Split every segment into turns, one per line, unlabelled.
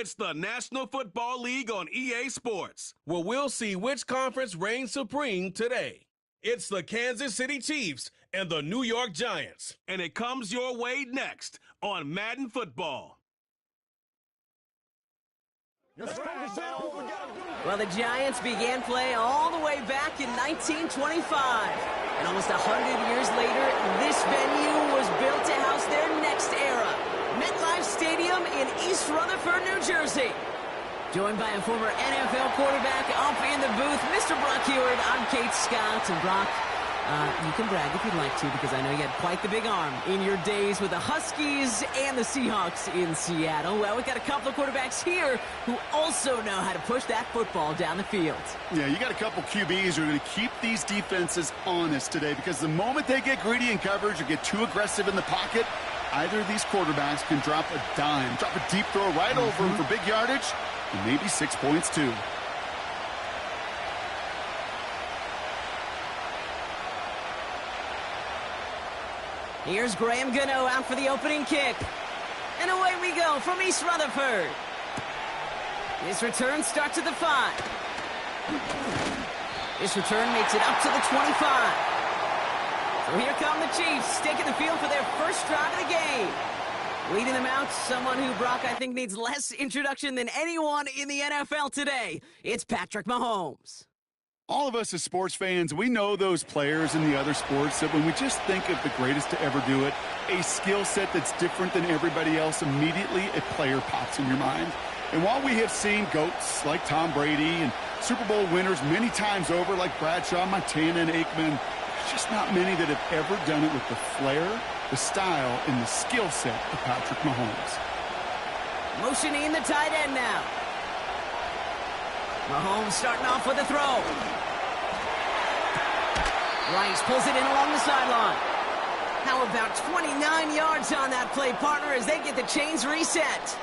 It's the National Football League on EA Sports, where we'll see which conference reigns supreme today. It's the Kansas City Chiefs and the New York Giants, and it comes your way next on Madden Football.
Well, the Giants began play all the way back in 1925. And almost 100 years later, this venue was built to house their next era. MetLife Stadium in East Rutherford, New Jersey. Joined by a former NFL quarterback up in the booth, Mr. Brock Heward. I'm Kate Scott. And Brock, you can brag if you'd like to, because I know you had quite the big arm in your days with the Huskies and the Seahawks in Seattle. Well, we've got a couple of quarterbacks here who also know how to push that football down the field.
Yeah, you got a couple QBs who are going to keep these defenses honest today, because the moment they get greedy in coverage or get too aggressive in the pocket, either of these quarterbacks can drop a dime, drop a deep throw right over them for big yardage, and maybe 6 points too.
Here's Graham Gano out for the opening kick. And away we go from East Rutherford. This return starts at the 5. This return makes it up to the 25. So here come the Chiefs, taking the field for their first drive of the game. Leading them out, someone who, Brock, I think needs less introduction than anyone in the NFL today. It's Patrick Mahomes.
All of us as sports fans, we know those players in the other sports that when we just think of the greatest to ever do it, a skill set that's different than everybody else, immediately a player pops in your mind. And while we have seen GOATs like Tom Brady and Super Bowl winners many times over like Bradshaw, Montana, and Aikman, there's just not many that have ever done it with the flair, the style, and the skill set of Patrick Mahomes.
Motioning the tight end now. Mahomes starting off with a throw. Rice pulls it in along the sideline. How about 29 yards on that play, partner, as they get the chains reset.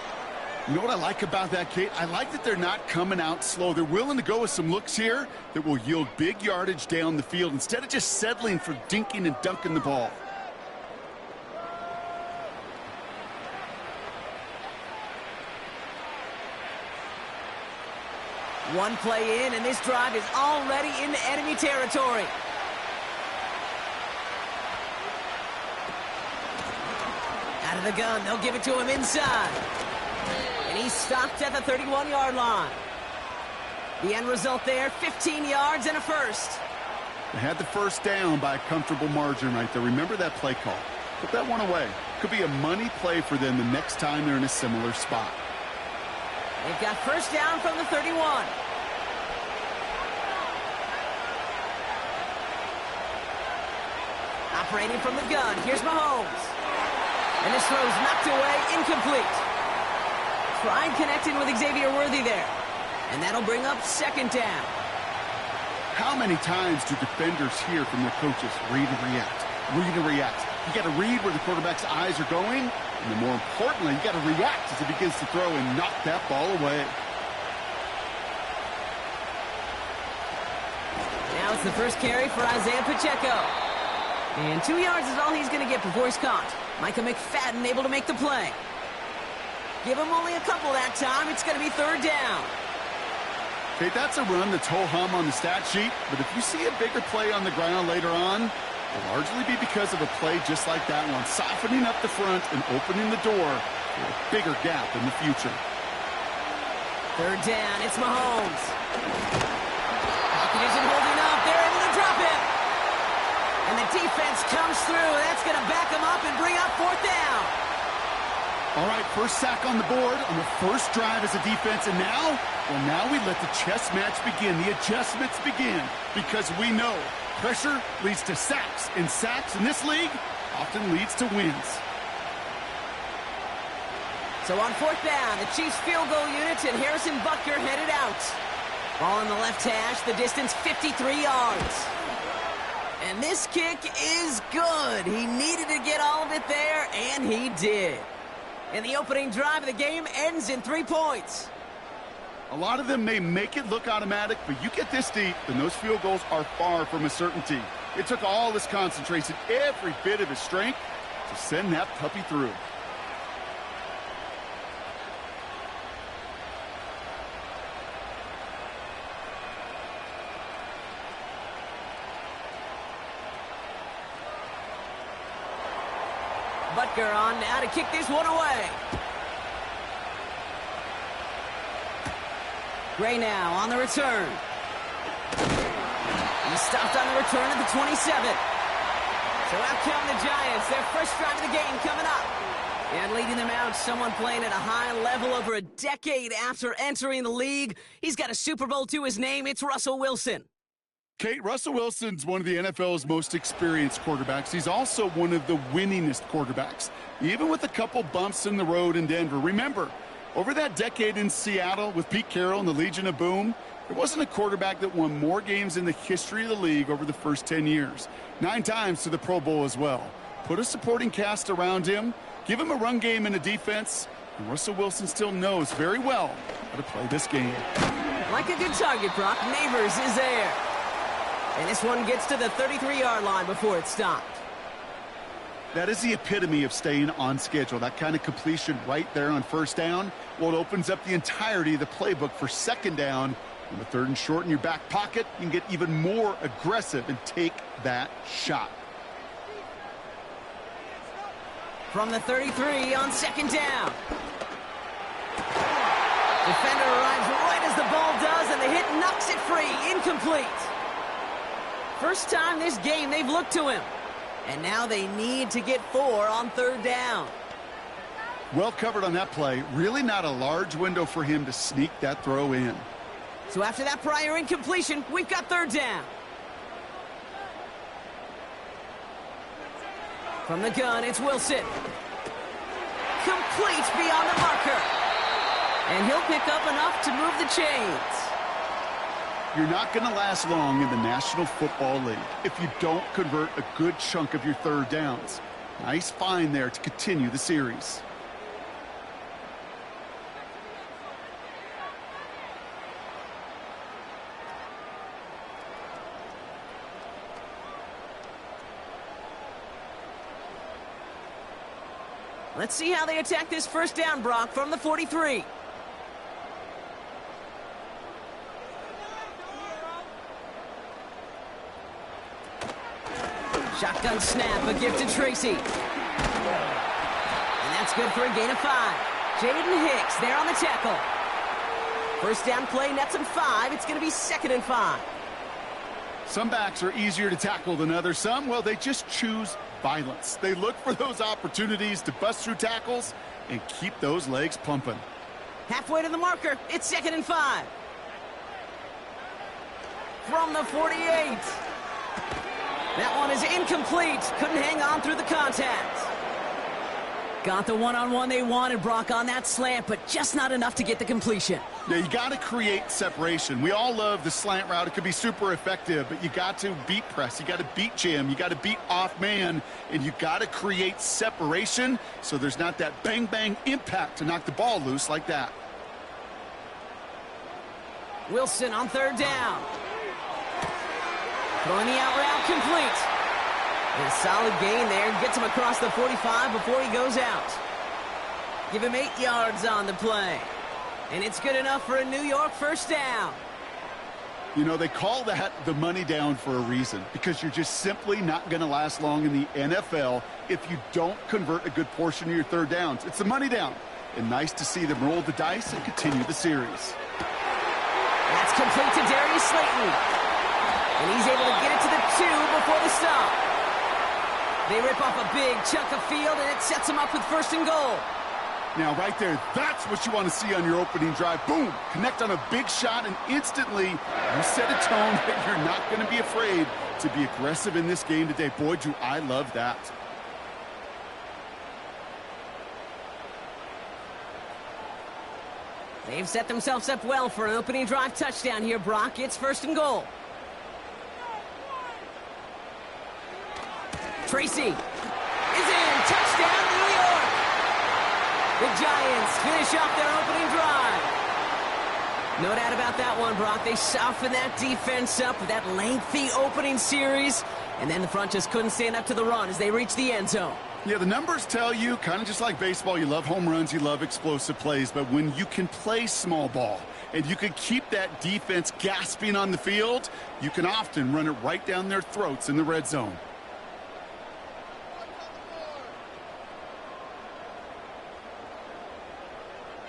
You know what I like about that, Kate? I like that they're not coming out slow. They're willing to go with some looks here that will yield big yardage down the field instead of just settling for dinking and dunking the ball.
One play in, and this drive is already into enemy territory. Out of the gun, they'll give it to him inside. And he's stopped at the 31-yard line. The end result there, 15 yards and a first.
They had the first down by a comfortable margin right there. Remember that play call. Put that one away. Could be a money play for them the next time they're in a similar spot.
They've got first down from the 31. Operating from the gun, here's Mahomes. And this throw's knocked away, incomplete. Tried connecting with Xavier Worthy there. And that'll bring up second down.
How many times do defenders hear from their coaches, read and react, read and react? You got to read where the quarterback's eyes are going, and then more importantly, you got to react as he begins to throw and knock that ball away.
Now it's the first carry for Isaiah Pacheco. And 2 yards is all he's going to get before he's caught. Micah McFadden able to make the play. Give him only a couple that time. It's going to be third down.
Okay, that's a run that's ho-hum on the stat sheet, but if you see a bigger play on the ground later on, it'll largely be because of a play just like that one, softening up the front and opening the door for a bigger gap in the future.
Third down, it's Mahomes. Pocket isn't holding up. They're able to drop it. And the defense comes through. That's going to back them up and bring up fourth down.
All right, first sack on the board on the first drive as a defense, and now, well, now we let the chess match begin. The adjustments begin, because we know pressure leads to sacks, and sacks in this league often leads to wins.
So on fourth down, the Chiefs field goal unit and Harrison Butker headed out. Ball in the left hash, the distance 53 yards. And this kick is good. He needed to get all of it there, and he did. And the opening drive of the game ends in 3 points.
A lot of them may make it look automatic, but you get this deep, and those field goals are far from a certainty. It took all his concentration, every bit of his strength, to send that puppy through.
Butker on now to kick this one away. Gray now on the return. He stopped on the return at the 27. So out come the Giants. Their first drive of the game coming up. And leading them out, someone playing at a high level over a decade after entering the league. He's got a Super Bowl to his name. It's Russell Wilson.
Kate, Russell Wilson's one of the NFL's most experienced quarterbacks. He's also one of the winningest quarterbacks, even with a couple bumps in the road in Denver. Remember, over that decade in Seattle with Pete Carroll and the Legion of Boom, there wasn't a quarterback that won more games in the history of the league over the first 10 years. 9 times to the Pro Bowl as well. Put a supporting cast around him, give him a run game and a defense, and Russell Wilson still knows very well how to play this game.
Like a good target, Brock. Neighbors is there. And this one gets to the 33-yard line before it's stopped.
That is the epitome of staying on schedule. That kind of completion right there on first down. Well, it opens up the entirety of the playbook for second down. On the 3rd and short in your back pocket, you can get even more aggressive and take that shot.
From the 33 on second down. Defender arrives right as the ball does, and the hit knocks it free. Incomplete. First time this game they've looked to him. And now they need to get 4 on 3rd down.
Well covered on that play. Really not a large window for him to sneak that throw in.
So after that prior incompletion, we've got 3rd down. From the gun, it's Wilson. Complete beyond the marker. And he'll pick up enough to move the chains.
You're not going to last long in the National Football League if you don't convert a good chunk of your 3rd downs. Nice find there to continue the series.
Let's see how they attack this first down, Brock, from the 43. Shotgun snap, a gift to Tracy. And that's good for a gain of 5. Jaden Hicks there on the tackle. First down play, nets him 5. It's going to be 2nd and 5.
Some backs are easier to tackle than others. Some, well, they just choose violence. They look for those opportunities to bust through tackles and keep those legs pumping.
Halfway to the marker, it's 2nd and 5. From the 48. That one is incomplete. Couldn't hang on through the contact. Got the one-on-one they wanted, Brock, on that slant, but just not enough to get the completion.
Yeah, you got to create separation. We all love the slant route. It could be super effective, but you got to beat press. You got to beat jam. You got to beat off man, and you got to create separation so there's not that bang-bang impact to knock the ball loose like that.
Wilson on 3rd down. Throwing the out route complete. A solid gain there. Gets him across the 45 before he goes out. Give him 8 yards on the play. And it's good enough for a New York first down.
You know, they call that the money down for a reason, because you're just simply not going to last long in the NFL if you don't convert a good portion of your 3rd downs. It's the money down. And nice to see them roll the dice and continue the series.
That's complete to Darius Slayton. And he's able to get it to the 2 before the stop. They rip off a big chunk of field, and it sets them up with 1st and goal.
Now, right there, that's what you want to see on your opening drive. Boom! Connect on a big shot, and instantly you set a tone that you're not going to be afraid to be aggressive in this game today. Boy, do I love that.
They've set themselves up well for an opening drive touchdown here, Brock. It's 1st and goal. Tracy is in. Touchdown, New York. The Giants finish off their opening drive. No doubt about that one, Brock. They softened that defense up with that lengthy opening series, and then the front just couldn't stand up to the run as they reached the end zone.
Yeah, the numbers tell you, kind of just like baseball, you love home runs, you love explosive plays, but when you can play small ball and you can keep that defense gasping on the field, you can often run it right down their throats in the red zone.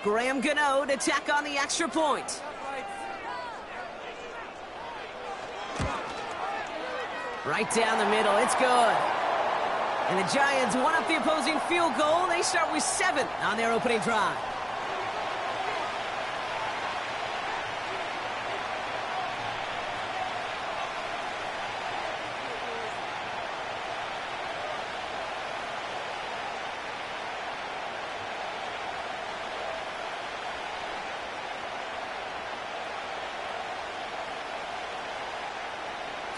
Graham Gano to tack on the extra point. Right down the middle, it's good. And the Giants one up the opposing field goal. They start with 7 on their opening drive.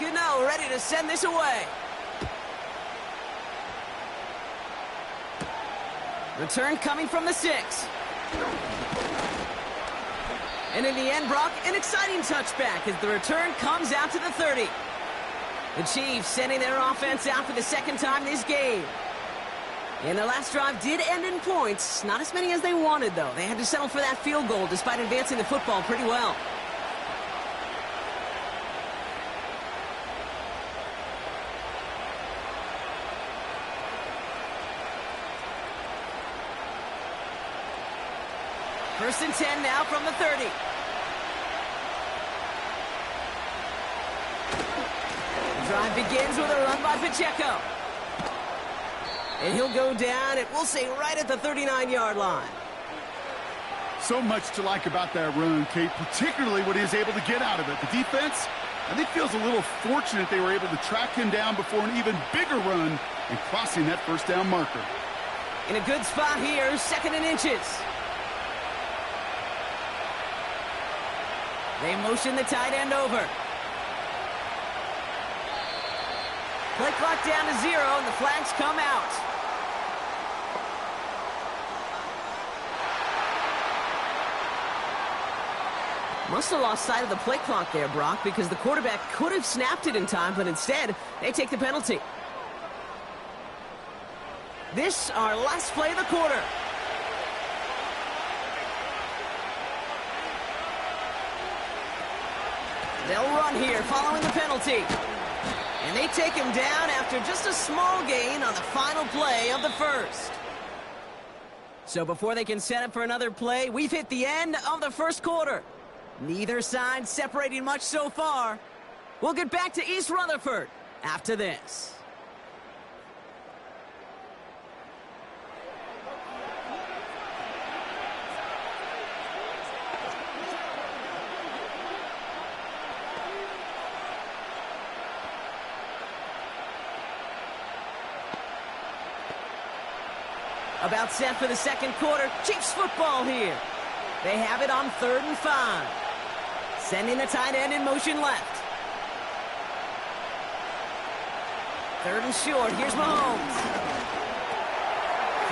Gano ready to send this away. Return coming from the 6. And in the end, Brock, an exciting touchback as the return comes out to the 30. The Chiefs sending their offense out for the second time this game. And their last drive did end in points. Not as many as they wanted, though. They had to settle for that field goal despite advancing the football pretty well. First and 10 now from the 30. The drive begins with a run by Pacheco. And he'll go down, and we'll say right at the 39-yard line.
So much to like about that run, Kate, particularly what he was able to get out of it. The defense, I think, feels a little fortunate they were able to track him down before an even bigger run and crossing that first down marker.
In a good spot here, 2nd and inches. They motion the tight end over. Play clock down to 0, and the flags come out. Must have lost sight of the play clock there, Brock, because the quarterback could have snapped it in time, but instead, they take the penalty. This, our last play of the quarter. They'll run here following the penalty. And they take him down after just a small gain on the final play of the first. So before they can set up for another play, we've hit the end of the first quarter. Neither side separating much so far. We'll get back to East Rutherford after this. About set for the second quarter. Chiefs football here. They have it on 3rd and 5. Sending the tight end in motion left. 3rd and short. Here's Mahomes.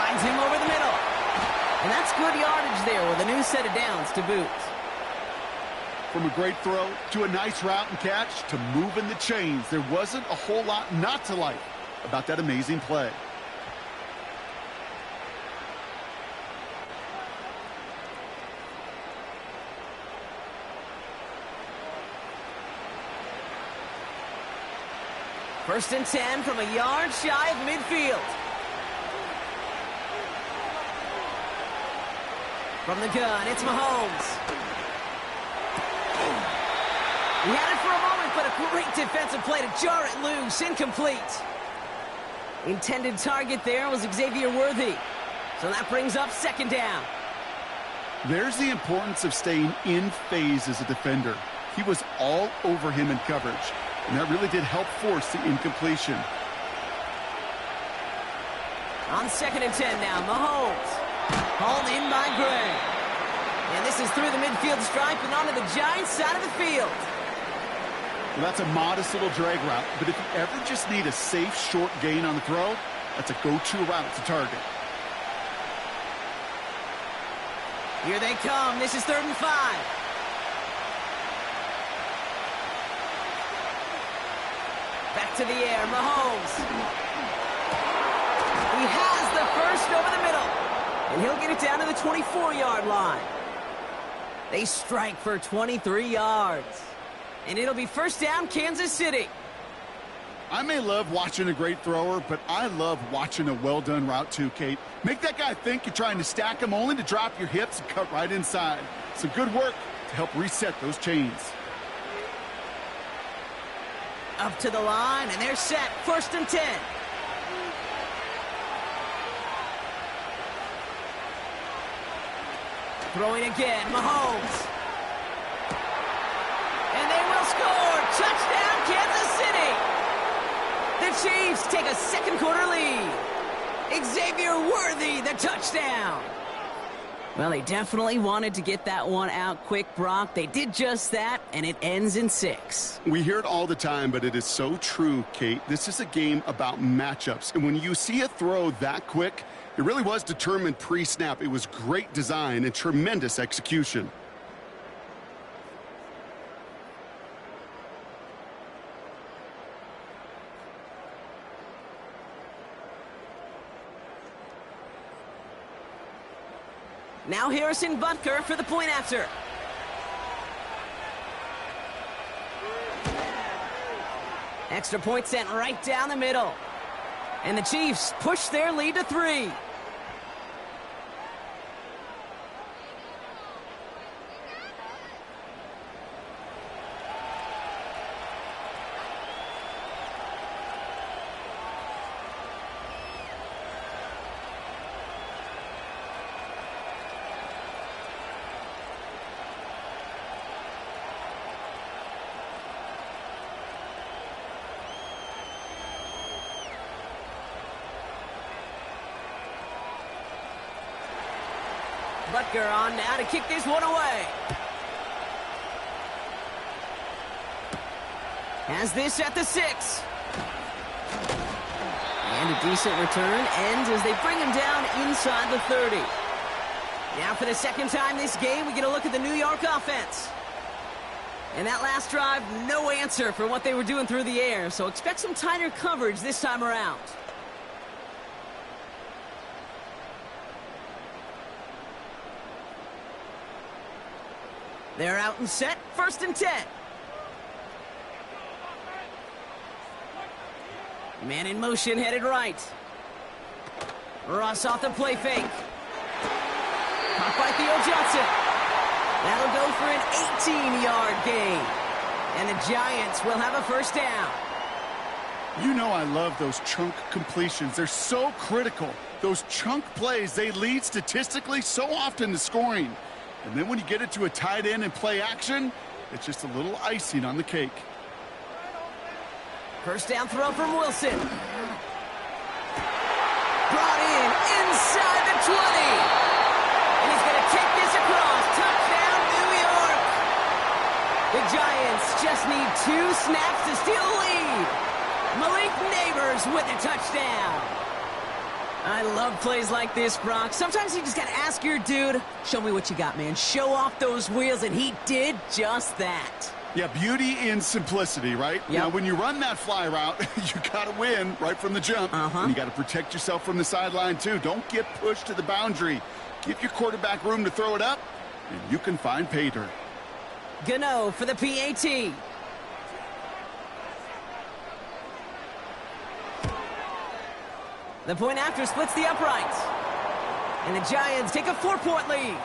Finds him over the middle. And that's good yardage there with a new set of downs to boot.
From a great throw to a nice route and catch to moving the chains, there wasn't a whole lot not to like about that amazing play.
First and 10 from a yard shy of midfield. From the gun, it's Mahomes. He had it for a moment, but a great defensive play to jar it loose. Incomplete. Intended target there was Xavier Worthy. So that brings up 2nd down.
There's the importance of staying in phase as a defender. He was all over him in coverage. And that really did help force the incompletion.
On 2nd and 10 now, Mahomes. Hauled in by Gray. And this is through the midfield stripe and onto the Giants side of the field.
Well, that's a modest little drag route, but if you ever just need a safe, short gain on the throw, that's a go-to route to target.
Here they come. This is 3rd and 5. Back to the air, Mahomes. He has the first over the middle. And he'll get it down to the 24-yard line. They strike for 23 yards. And it'll be first down, Kansas City.
I may love watching a great thrower, but I love watching a well-done route too, Kate. Make that guy think you're trying to stack him only to drop your hips and cut right inside. Some good work to help reset those chains.
Up to the line, and they're set. 1st and 10. Throwing again, Mahomes. And they will score. Touchdown, Kansas City. The Chiefs take a second quarter lead. Xavier Worthy, the touchdown. Well, they definitely wanted to get that one out quick, Brock. They did just that, and it ends in 6.
We hear it all the time, but it is so true, Kate. This is a game about matchups, and when you see a throw that quick, it really was determined pre-snap. It was great design and tremendous execution.
Now Harrison Butker for the point after. Extra point sent right down the middle. And the Chiefs push their lead to 3. Butker on now to kick this one away. Has this at the 6. And a decent return ends as they bring him down inside the 30. Now for the second time this game, we get a look at the New York offense. And that last drive, no answer for what they were doing through the air, so expect some tighter coverage this time around. They're out and set. 1st and 10. Man in motion, headed right. Ross off the play fake. Caught by Theo Johnson. That'll go for an 18-yard gain. And the Giants will have a 1st down.
You know I love those chunk completions. They're so critical. Those chunk plays, they lead statistically so often to scoring. And then when you get it to a tight end and play action, it's just a little icing on the cake.
1st down throw from Wilson. Brought in inside the 20. And he's going to take this across. Touchdown, New York. The Giants just need 2 snaps to steal the lead. Malik Neighbors with a touchdown. I love plays like this, Brock. Sometimes you just got to ask your dude, show me what you got, man. Show off those wheels, and he did just that.
Yeah, beauty in simplicity, right?
Yep.
Now, when you run that fly route, you got to win right from the jump. And you got to protect yourself from the sideline, too. Don't get pushed to the boundary. Give your quarterback room to throw it up, and you can find pay dirt.
Gano for the PAT. The point after splits the uprights. And the Giants take a 4-point lead.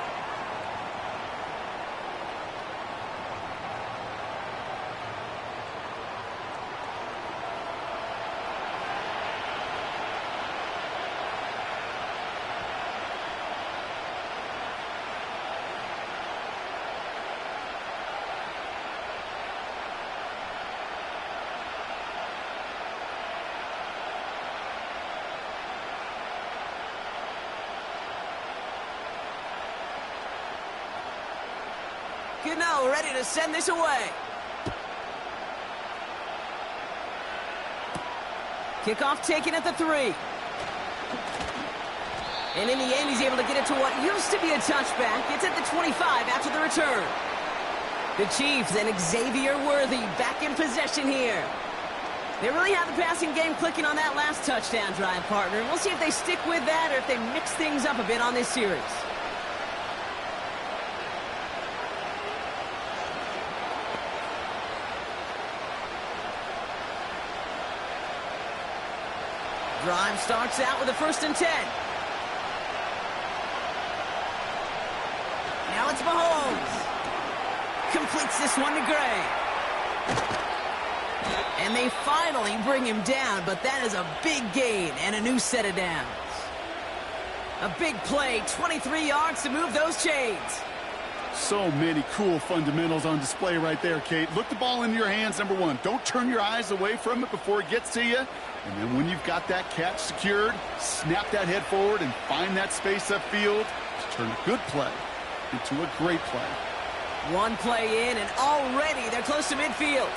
Gano ready to send this away. Kickoff taken at the 3. And in the end, he's able to get it to what used to be a touchback. It's at the 25 after the return. The Chiefs and Xavier Worthy back in possession here. They really have the passing game clicking on that last touchdown drive, partner. We'll see if they stick with that or if they mix things up a bit on this series. Drive starts out with a 1st and 10. Now it's Mahomes. Completes this one to Gray. And they finally bring him down, but that is a big gain and a new set of downs. A big play, 23 yards to move those chains.
So many cool fundamentals on display right there, Kate. Look the ball into your hands, number one. Don't turn your eyes away from it before it gets to you. And then when you've got that catch secured, snap that head forward and find that space upfield to turn a good play into a great play.
One play in, and already they're close to midfield.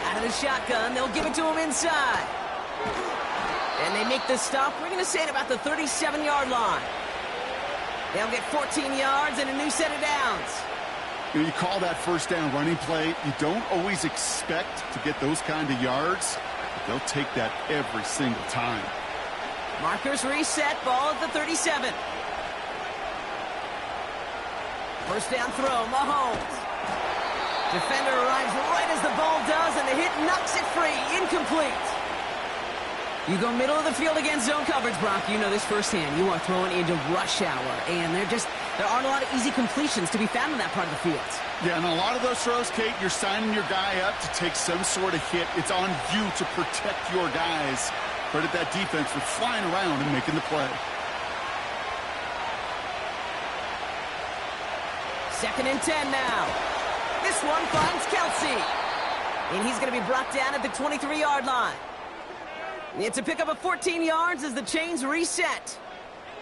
Out of the shotgun, they'll give it to him inside. And they make the stop. We're going to say at about the 37-yard line. They'll get 14 yards and a new set of downs.
You call that 1st down running play. You don't always expect to get those kind of yards, but they'll take that every single time.
Markers reset, ball at the 37. 1st down throw, Mahomes. Defender arrives right as the ball does, and the hit knocks it free. Incomplete. You go middle of the field against zone coverage, Brock. You know this firsthand. You are throwing into rush hour, and there aren't a lot of easy completions to be found in that part of the field.
Yeah, and a lot of those throws, Kate, you're signing your guy up to take some sort of hit. It's on you to protect your guys. Credit that defense for flying around and making the play.
2nd and 10 now. This one finds Kelsey. And he's going to be brought down at the 23-yard line. It's a pickup of 14 yards as the chains reset.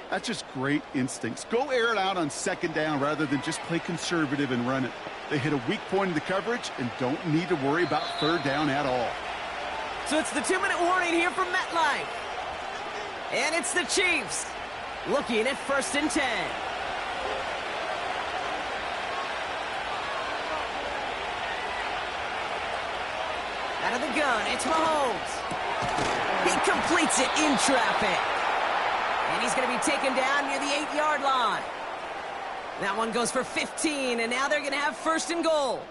That's just great instincts. Go air it out on 2nd down rather than just play conservative and run it. They hit a weak point in the coverage and don't need to worry about 3rd down at all.
So it's the 2-minute warning here from MetLife. And it's the Chiefs looking at 1st and 10. Out of the gun, it's Mahomes. He completes it in traffic. And he's going to be taken down near the 8-yard line. That one goes for 15, and now they're going to have 1st and goal.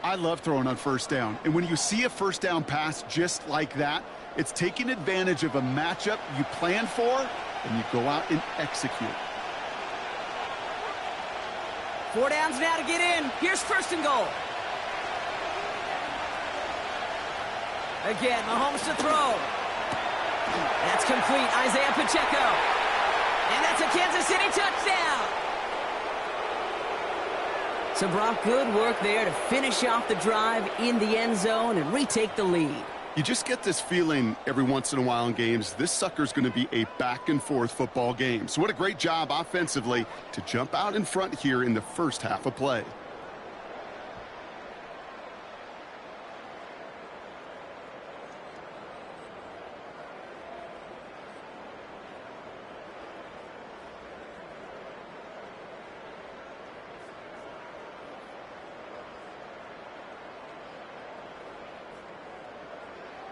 I love throwing on 1st down. And when you see a 1st down pass just like that, it's taking advantage of a matchup you planned for, and you go out and execute.
4 downs now to get in. Here's 1st and goal. Again, Mahomes to throw. That's complete. Isaiah Pacheco. And that's a Kansas City touchdown. So, Brock, good work there to finish off the drive in the end zone and retake the lead.
You just get this feeling every once in a while in games, this sucker's going to be a back-and-forth football game. So what a great job offensively to jump out in front here in the 1st half of play.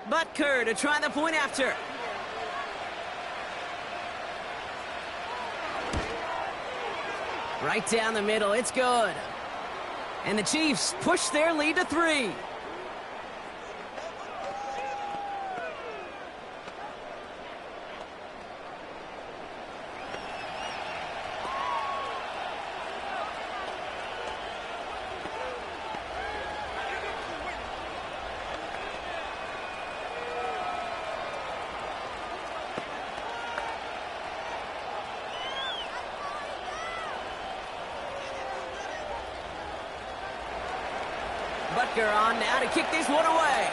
Butker to try the point after. Right down the middle, it's good. And the Chiefs push their lead to 3. Butker on now to kick this one away.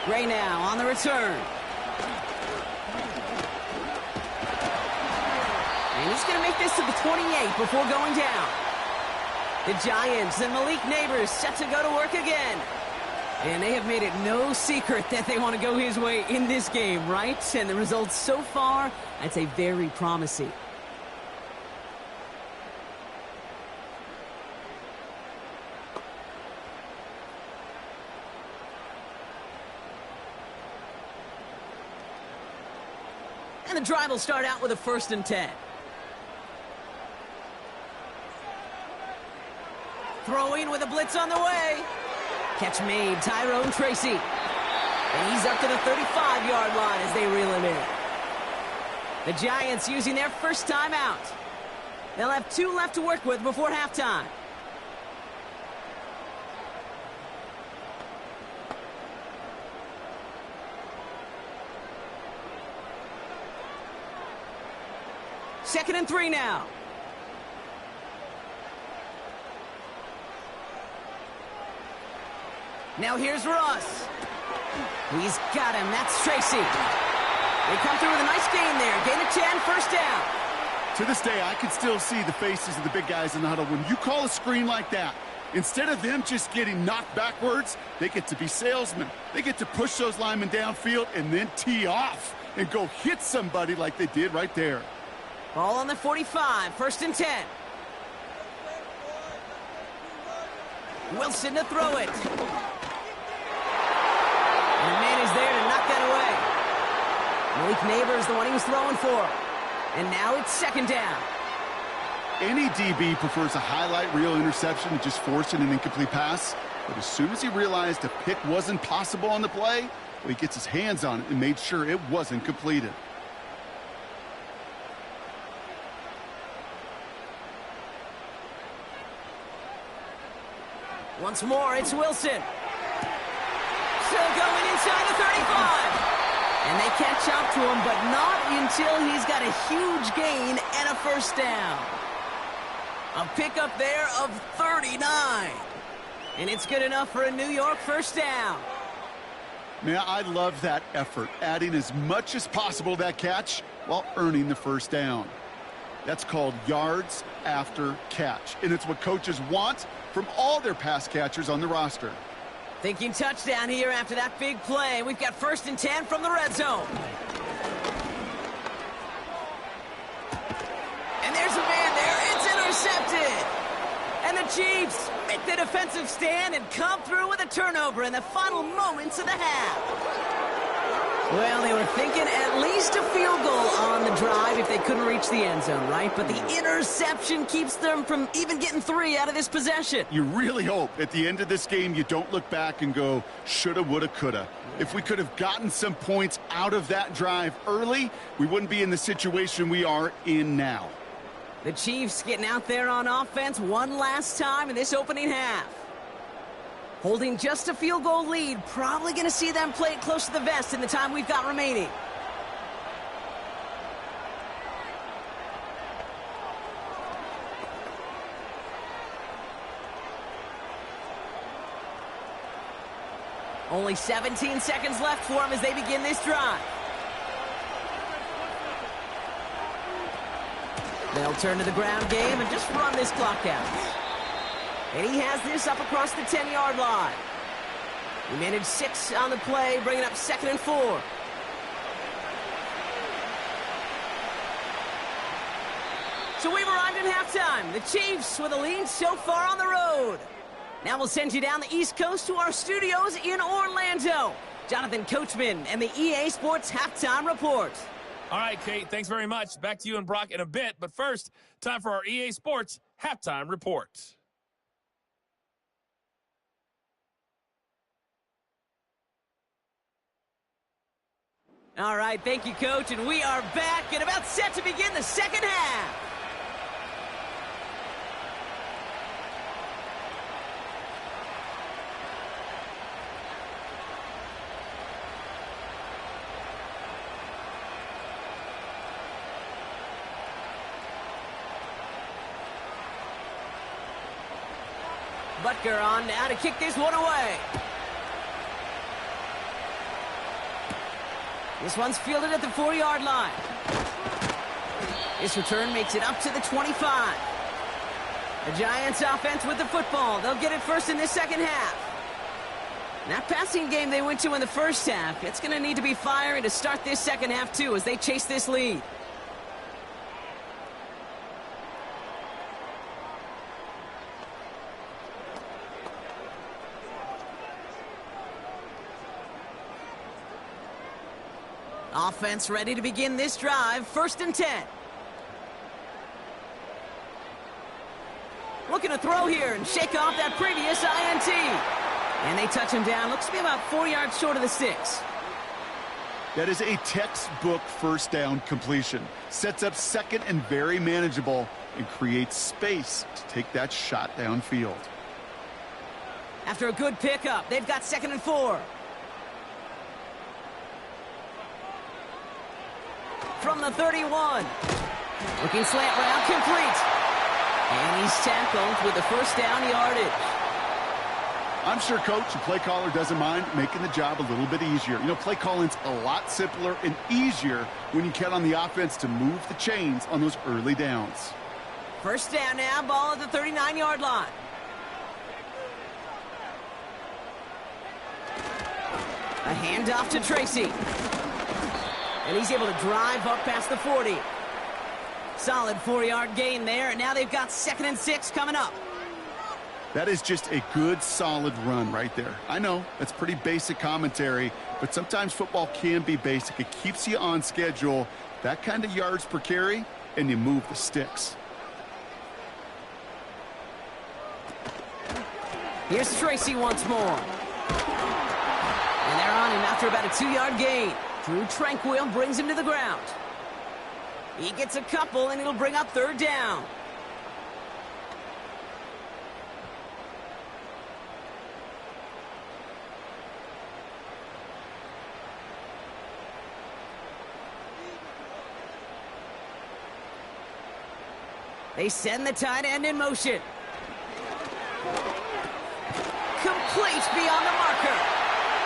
Gray now on the return. And he's going to make this to the 28 before going down. The Giants and Malik Neighbors set to go to work again. And they have made it no secret that they want to go his way in this game, right? And the results so far, I'd say very promising. And the drive will start out with a 1st and 10. Throwing with a blitz on the way. Catch made, Tyrone Tracy. And he's up to the 35-yard line as they reel him in. The Giants using their first timeout. They'll have 2 left to work with before halftime. Second and 3 now. Now here's Russ. He's got him. That's Tracy. They come through with a nice gain there. Gain of 10, first down.
To this day, I can still see the faces of the big guys in the huddle. When you call a screen like that, instead of them just getting knocked backwards, they get to be salesmen. They get to push those linemen downfield and then tee off and go hit somebody like they did right there.
Ball on the 45, first and 10. Wilson to throw it. And the man is there to knock that away. Malik Neighbors, the one he was throwing for. And now it's second down.
Any DB prefers a highlight reel interception to just forcing an incomplete pass. But as soon as he realized a pick wasn't possible on the play, well, he gets his hands on it and made sure it wasn't completed.
Once more, it's Wilson. Still going inside the 35. And they catch up to him, but not until he's got a huge gain and a first down. A pickup there of 39. And it's good enough for a New York first down.
Man, I love that effort, adding as much as possible to that catch while earning the first down. That's called yards after catch, and it's what coaches want from all their pass catchers on the roster.
Thinking touchdown here after that big play. We've got first and 10 from the red zone. And there's a man there. It's intercepted. And the Chiefs make the defensive stand and come through with a turnover in the final moments of the half. Well, they were thinking at least a field goal on the drive if they couldn't reach the end zone, right? But the interception keeps them from even getting 3 out of this possession.
You really hope at the end of this game you don't look back and go, shoulda, woulda, coulda. If we could have gotten some points out of that drive early, we wouldn't be in the situation we are in now.
The Chiefs getting out there on offense one last time in this opening half. Holding just a field goal lead. Probably going to see them play it close to the vest in the time we've got remaining. Only 17 seconds left for them as they begin this drive. They'll turn to the ground game and just run this clock out. And he has this up across the 10-yard line. He managed 6 on the play, bringing up second and 4. So we've arrived at halftime. The Chiefs with a lead so far on the road. Now we'll send you down the East Coast to our studios in Orlando. Jonathan Coachman and the EA Sports Halftime Report.
All right, Kate, thanks very much. Back to you and Brock in a bit. But first, time for our EA Sports Halftime Report.
All right, thank you, Coach. And we are back and about set to begin the second half. Butker on now to kick this one away. This one's fielded at the 4-yard line. This return makes it up to the 25. The Giants offense with the football. They'll get it first in this second half. That passing game they went to in the first half, it's going to need to be firing to start this second half too as they chase this lead. Offense ready to begin this drive. First and 10. Looking to throw here and shake off that previous INT. And they touch him down. Looks to be about 4 yards short of the 6.
That is a textbook first down completion. Sets up second and very manageable and creates space to take that shot downfield.
After a good pickup, they've got 2nd and 4. From the 31. Looking slant route, complete. And he's tackled with the first down yardage.
I'm sure coach and play caller doesn't mind making the job a little bit easier. You know, play calling's a lot simpler and easier when you count on the offense to move the chains on those early downs.
First down now, ball at the 39-yard line. A handoff to Tracy. And he's able to drive up past the 40. Solid 4-yard gain there, and now they've got 2nd and 6 coming up.
That is just a good, solid run right there. I know, that's pretty basic commentary, but sometimes football can be basic. It keeps you on schedule, that kind of yards per carry, and you move the sticks.
Here's Tracy once more. And they're on him after about a 2-yard gain. Drew Tranquil brings him to the ground. He gets a couple, and it'll bring up 3rd down. They send the tight end in motion. Complete beyond the marker.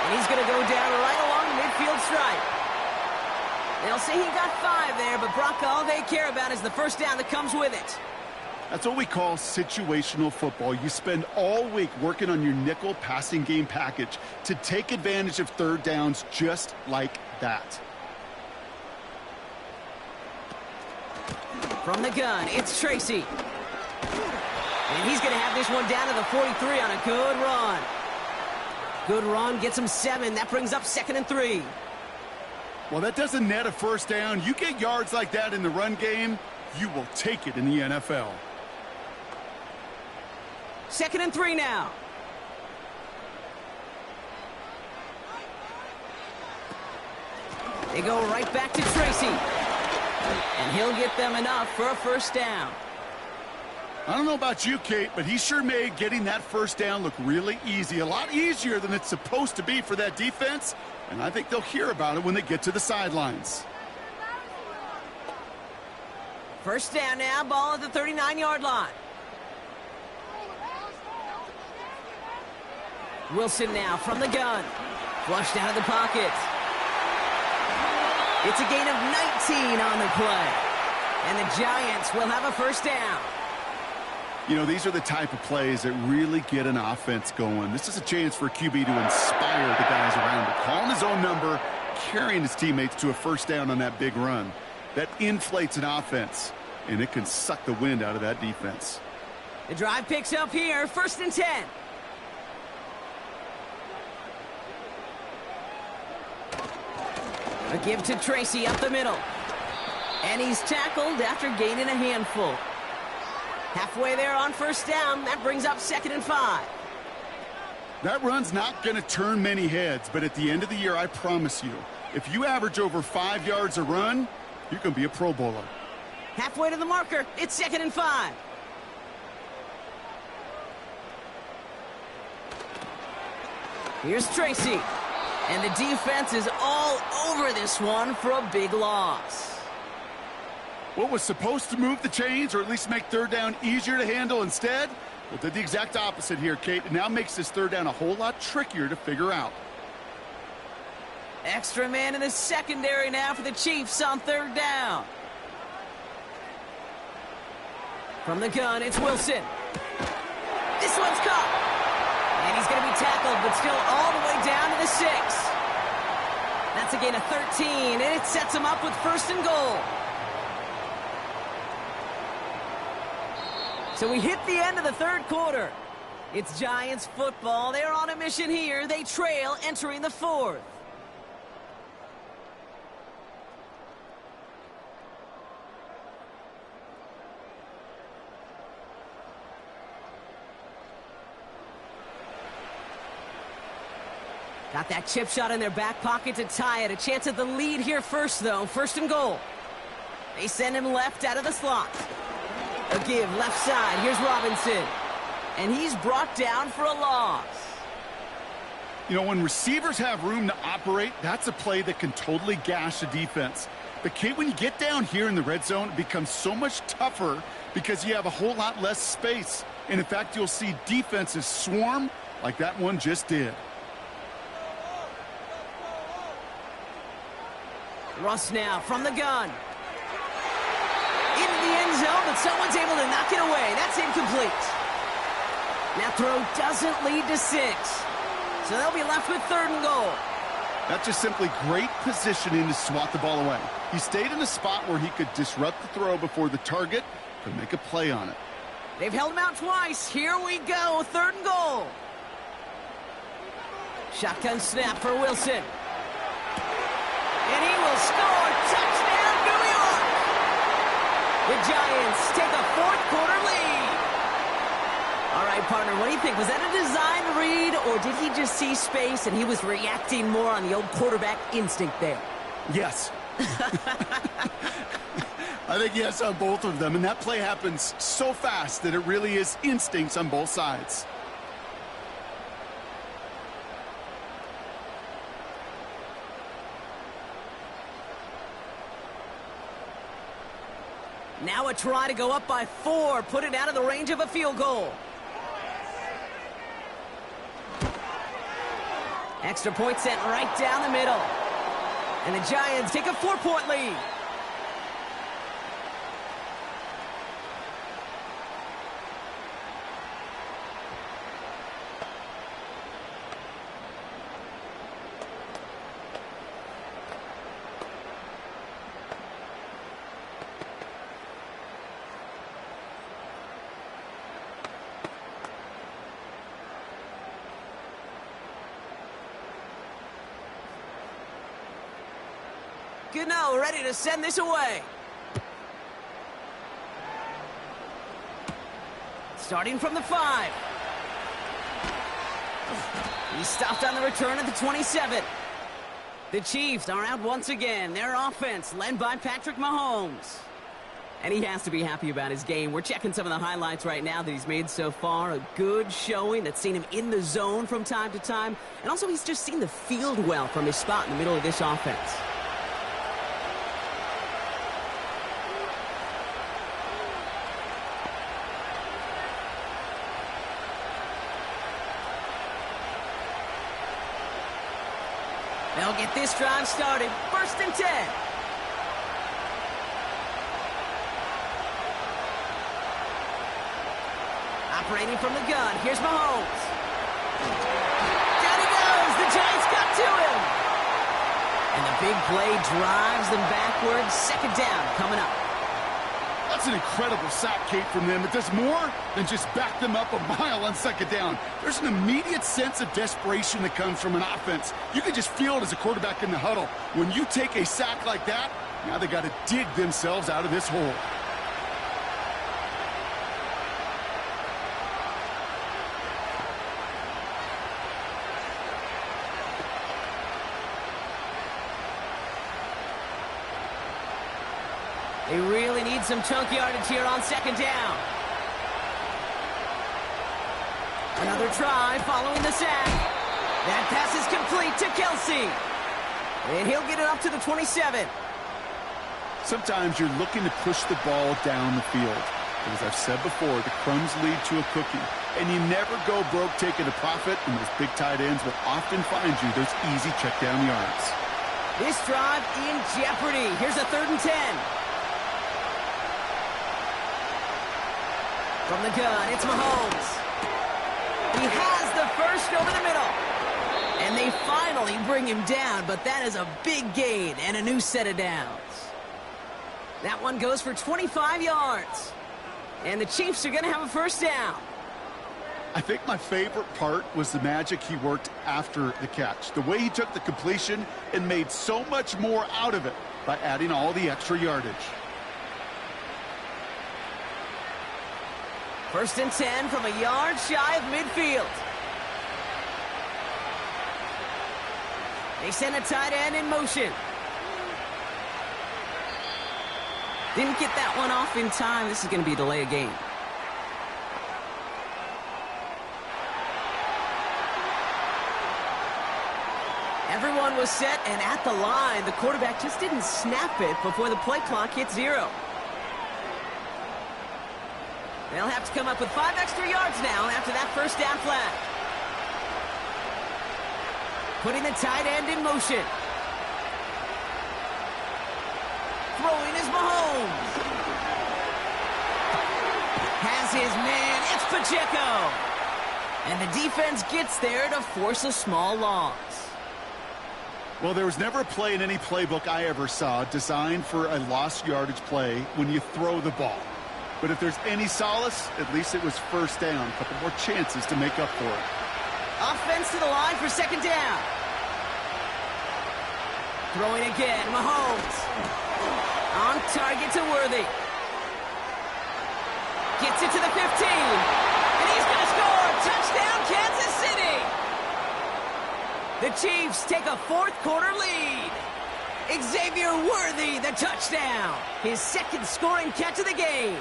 And he's going to go down right along the midfield stripe. They'll say he got 5 there, but Brock, all they care about is the first down that comes with it.
That's what we call situational football. You spend all week working on your nickel passing game package to take advantage of 3rd downs just like that.
From the gun, it's Tracy. And he's going to have this one down to the 43 on a good run. Good run, gets him 7. That brings up 2nd and 3.
Well, that doesn't net a first down. You get yards like that in the run game, you will take it in the NFL.
2nd and 3 now. They go right back to Tracy. And he'll get them enough for a first down.
I don't know about you, Kate, but he sure made getting that first down look really easy. A lot easier than it's supposed to be for that defense. And I think they'll hear about it when they get to the sidelines.
First down now, ball at the 39-yard line. Wilson now from the gun. Flushed out of the pocket. It's a gain of 19 on the play. And the Giants will have a first down.
You know, these are the type of plays that really get an offense going. This is a chance for a QB to inspire the guys around him. Calling his own number, carrying his teammates to a first down on that big run. That inflates an offense, and it can suck the wind out of that defense.
The drive picks up here, 1st and 10. A give to Tracy up the middle. And he's tackled after gaining a handful. Halfway there on first down. That brings up 2nd and 5.
That run's not going to turn many heads, but at the end of the year, I promise you, if you average over 5 yards a run, you're going to be a Pro Bowler.
Halfway to the marker. It's 2nd and 5. Here's Tracy. And the defense is all over this one for a big loss.
What was supposed to move the chains, or at least make 3rd down easier to handle instead, well, did the exact opposite here, Kate. It now makes this 3rd down a whole lot trickier to figure out.
Extra man in the secondary now for the Chiefs on 3rd down. From the gun, it's Wilson. This one's caught. And he's going to be tackled, but still all the way down to the 6. That's a gain of 13, and it sets him up with 1st and goal. So we hit the end of the 3rd quarter. It's Giants football. They're on a mission here. They trail entering the 4th. Got that chip shot in their back pocket to tie it. A chance at the lead here first, though. First and goal. They send him left out of the slot. A give, left side. Here's Robinson. And he's brought down for a loss.
You know, when receivers have room to operate, that's a play that can totally gash a defense. But, Kate, when you get down here in the red zone, it becomes so much tougher because you have a whole lot less space. And, in fact, you'll see defenses swarm like that one just did.
Russ now from the gun. Into the end zone, but someone's able to knock it away. That's incomplete. That throw doesn't lead to 6. So they'll be left with 3rd and goal.
That's just simply great positioning to swat the ball away. He stayed in a spot where he could disrupt the throw before the target could make a play on it.
They've held him out twice. Here we go, 3rd and goal. Shotgun snap for Wilson. And he will score. Touchdown, New York! The Giants take a 4th quarter lead. All right, partner, what do you think? Was that a design read, or did he just see space and he was reacting more on the old quarterback instinct there?
Yes. I think yes on both of them, and that play happens so fast that it really is instincts on both sides.
Now a try to go up by 4, put it out of the range of a field goal. Extra point sent right down the middle. And the Giants take a 4-point lead. Gano ready to send this away. Starting from the 5. He stopped on the return at the 27. The Chiefs are out once again. Their offense led by Patrick Mahomes. And he has to be happy about his game. We're checking some of the highlights right now that he's made so far. A good showing that's seen him in the zone from time to time. And also he's just seen the field well from his spot in the middle of this offense. They'll get this drive started. 1st and 10. Operating from the gun. Here's Mahomes. Down he goes. The Giants got to him. And the big play drives them backwards. 2nd down coming up.
That's an incredible sack, Kate, from them. It does more than just back them up a mile on 2nd down. There's an immediate sense of desperation that comes from an offense. You can just feel it as a quarterback in the huddle. When you take a sack like that, now they got to dig themselves out of this hole.
They really need some chunk yardage here on 2nd down. Another try following the sack. That pass is complete to Kelsey. And he'll get it up to the 27.
Sometimes you're looking to push the ball down the field. But as I've said before, the crumbs lead to a cookie. And you never go broke taking a profit, and those big tight ends will often find you those easy check down yards.
This drive in jeopardy. Here's a 3rd and 10. From the gun, it's Mahomes. He has the first over the middle. And they finally bring him down, but that is a big gain and a new set of downs. That one goes for 25 yards. And the Chiefs are going to have a 1st down.
I think my favorite part was the magic he worked after the catch. The way he took the completion and made so much more out of it by adding all the extra yardage.
1st and 10 from a yard shy of midfield. They send a tight end in motion. Didn't get that one off in time. This is going to be a delay of game. Everyone was set and at the line. The quarterback just didn't snap it before the play clock hit 0. They'll have to come up with 5 extra yards now after that first down flat. Putting the tight end in motion. Throwing is Mahomes. Has his man. It's Pacheco. And the defense gets there to force a small loss.
Well, there was never a play in any playbook I ever saw designed for a lost yardage play when you throw the ball. But if there's any solace, at least it was first down. A couple more chances to make up for it.
Offense to the line for second down. Throwing again, Mahomes. On target to Worthy. Gets it to the 15. And he's going to score. Touchdown, Kansas City. The Chiefs take a fourth-quarter lead. Xavier Worthy, the touchdown. His second scoring catch of the game.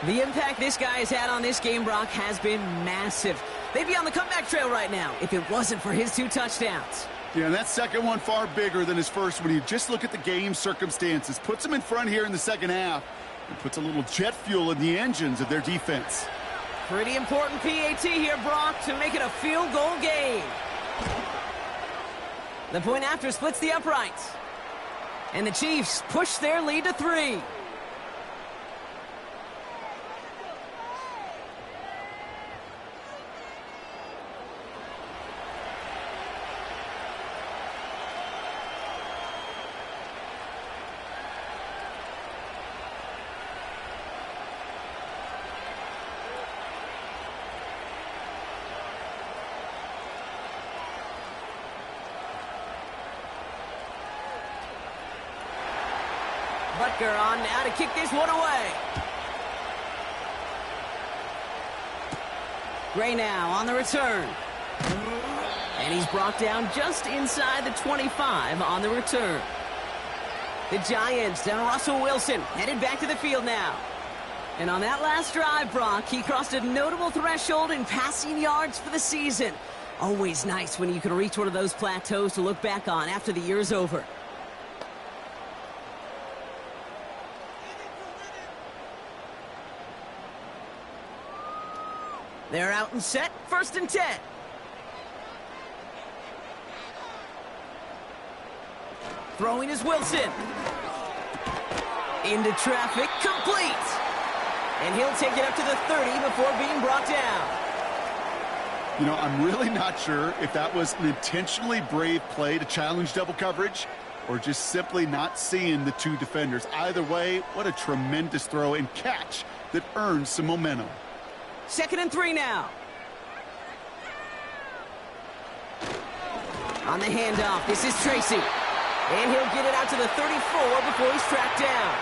The impact this guy has had on this game, Brock, has been massive. They'd be on the comeback trail right now if it wasn't for his 2 touchdowns.
Yeah, and that second one far bigger than his first when you just look at the game circumstances. Puts them in front here in the second half and puts a little jet fuel in the engines of their defense.
Pretty important PAT here, Brock, to make it a field goal game. The point after splits the uprights. And the Chiefs push their lead to 3. Butker on now to kick this one away. Gray now on the return. And he's brought down just inside the 25 on the return. The Giants and Russell Wilson headed back to the field now. And on that last drive, Brock, he crossed a notable threshold in passing yards for the season. Always nice when you can reach one of those plateaus to look back on after the year's over. They're out and set, 1st and 10. Throwing is Wilson. Into traffic, complete. And he'll take it up to the 30 before being brought down.
You know, I'm really not sure if that was an intentionally brave play to challenge double coverage or just simply not seeing the 2 defenders. Either way, what a tremendous throw and catch that earns some momentum.
2nd and 3 now. On the handoff, this is Tracy. And he'll get it out to the 34 before he's tracked down.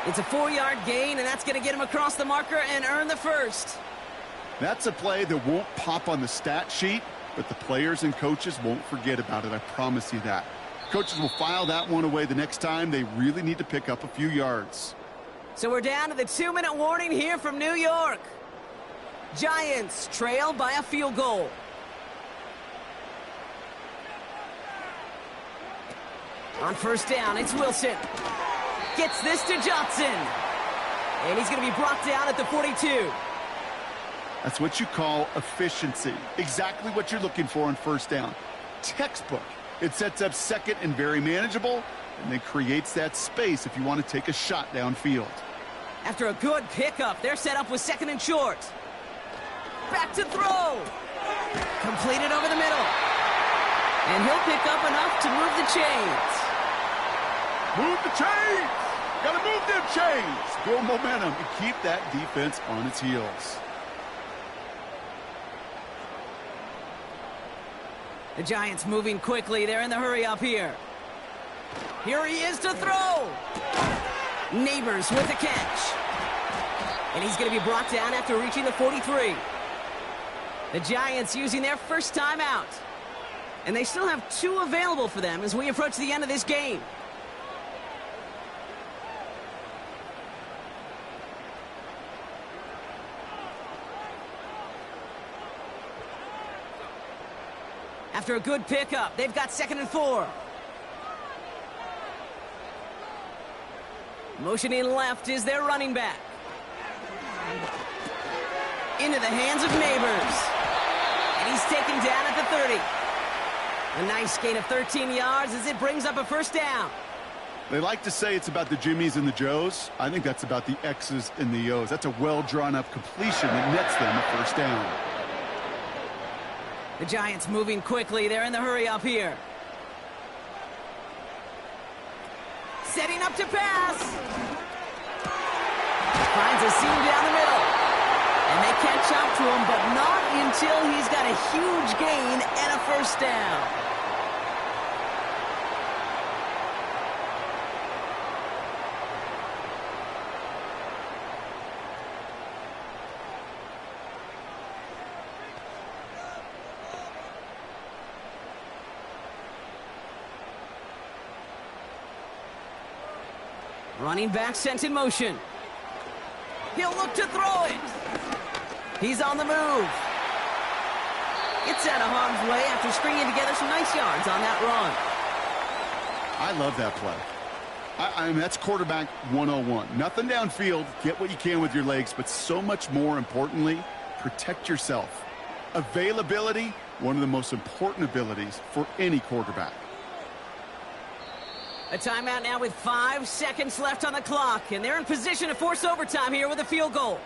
It's a 4-yard gain, and that's going to get him across the marker and earn the first.
That's a play that won't pop on the stat sheet, but the players and coaches won't forget about it. I promise you that. Coaches will file that one away the next time they really need to pick up a few yards.
So we're down to the 2-minute warning here from New York. Giants trail by a field goal. On 1st down, it's Wilson. Gets this to Johnson. And he's going to be brought down at the 42.
That's what you call efficiency. Exactly what you're looking for on 1st down. Textbook. It sets up 2nd and very manageable, and then creates that space if you want to take a shot downfield.
After a good pickup, they're set up with 2nd and short. Back to throw. Completed over the middle. And he'll pick up enough to move the chains.
Move the chains! Gotta move them chains! Build momentum and keep that defense on its heels.
The Giants moving quickly. They're in the hurry up here. Here he is to throw. Neighbors with the catch. And he's going to be brought down after reaching the 43. The Giants using their first time out. And they still have 2 available for them as we approach the end of this game. After a good pickup, they've got 2nd and 4. Motioning left is their running back. Into the hands of Neighbors. And he's taken down at the 30. A nice gain of 13 yards as it brings up a 1st down.
They like to say it's about the Jimmies and the Joes. I think that's about the X's and the O's. That's a well-drawn-up completion that nets them a 1st down.
The Giants moving quickly. They're in the hurry up here. Setting up to pass. Finds a seam down the middle. And they catch up to him, but not until he's got a huge gain and a 1st down. Running back sent in motion. He'll look to throw it. He's on the move. It's out of harm's way after stringing together some nice yards on that run.
I love that play. I mean, that's quarterback 101. Nothing downfield. Get what you can with your legs, but so much more importantly, protect yourself. Availability, one of the most important abilities for any quarterback.
A timeout now with 5 seconds left on the clock, and they're in position to force overtime here with a field goal.